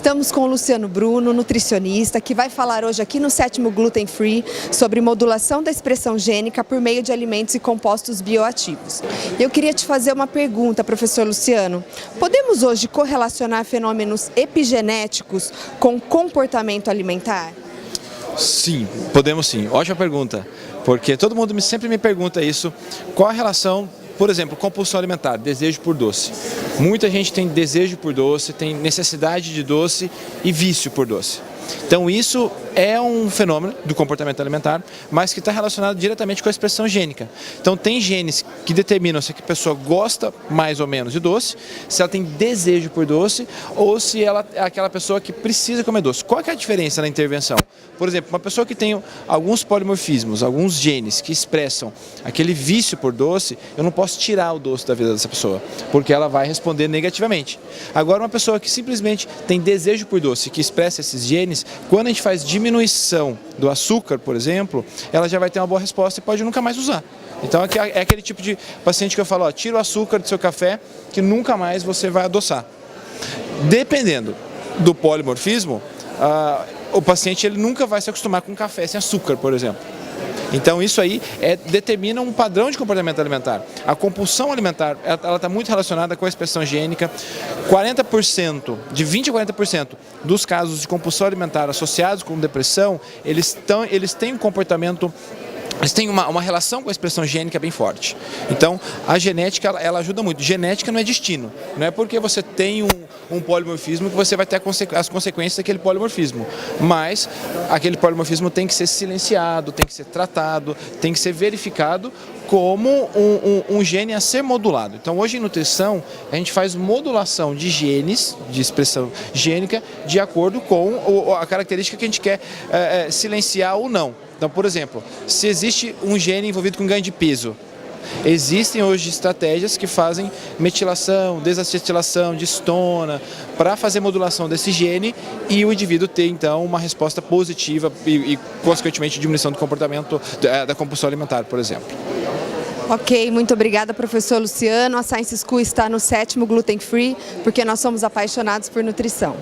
Estamos com o Luciano Bruno, nutricionista, que vai falar hoje aqui no 7º Gluten Free sobre modulação da expressão gênica por meio de alimentos e compostos bioativos. Eu queria te fazer uma pergunta, professor Luciano. Podemos hoje correlacionar fenômenos epigenéticos com comportamento alimentar? Sim, podemos sim. Ótima pergunta, porque todo mundo sempre me pergunta isso. Qual a relação, por exemplo, compulsão alimentar, desejo por doce? Muita gente tem desejo por doce, tem necessidade de doce e vício por doce. Então isso é um fenômeno do comportamento alimentar, mas que está relacionado diretamente com a expressão gênica. Então tem genes que determinam se a pessoa gosta mais ou menos de doce, se ela tem desejo por doce ou se ela é aquela pessoa que precisa comer doce. Qual que é a diferença na intervenção? Por exemplo, uma pessoa que tem alguns polimorfismos, alguns genes que expressam aquele vício por doce, eu não posso tirar o doce da vida dessa pessoa, porque ela vai responder negativamente. Agora, uma pessoa que simplesmente tem desejo por doce, que expressa esses genes, quando a gente faz diminuição do açúcar, por exemplo, ela já vai ter uma boa resposta e pode nunca mais usar. Então é aquele tipo de paciente que eu falo, ó, tira o açúcar do seu café que nunca mais você vai adoçar. Dependendo do polimorfismo, o paciente ele nunca vai se acostumar com café sem açúcar, por exemplo. Então isso aí determina um padrão de comportamento alimentar. A compulsão alimentar ela está muito relacionada com a expressão gênica. 40%, de 20 a 40% dos casos de compulsão alimentar associados com depressão, eles têm um comportamento. Eles têm uma relação com a expressão gênica bem forte. Então, a genética, ela ajuda muito. Genética não é destino. Não é porque você tem um polimorfismo que você vai ter as consequências daquele polimorfismo. Mas, aquele polimorfismo tem que ser silenciado, tem que ser tratado, tem que ser verificado como um gene a ser modulado. Então, hoje em nutrição, a gente faz modulação de genes, de expressão gênica, de acordo com a característica que a gente quer silenciar ou não. Então, por exemplo, se existe um gene envolvido com ganho de peso, existem hoje estratégias que fazem metilação, desacetilação de histona, para fazer modulação desse gene e o indivíduo ter, então, uma resposta positiva e consequentemente, diminuição do comportamento da compulsão alimentar, por exemplo. Ok, muito obrigada, professor Luciano. A Science School está no 7º Gluten Free, porque nós somos apaixonados por nutrição.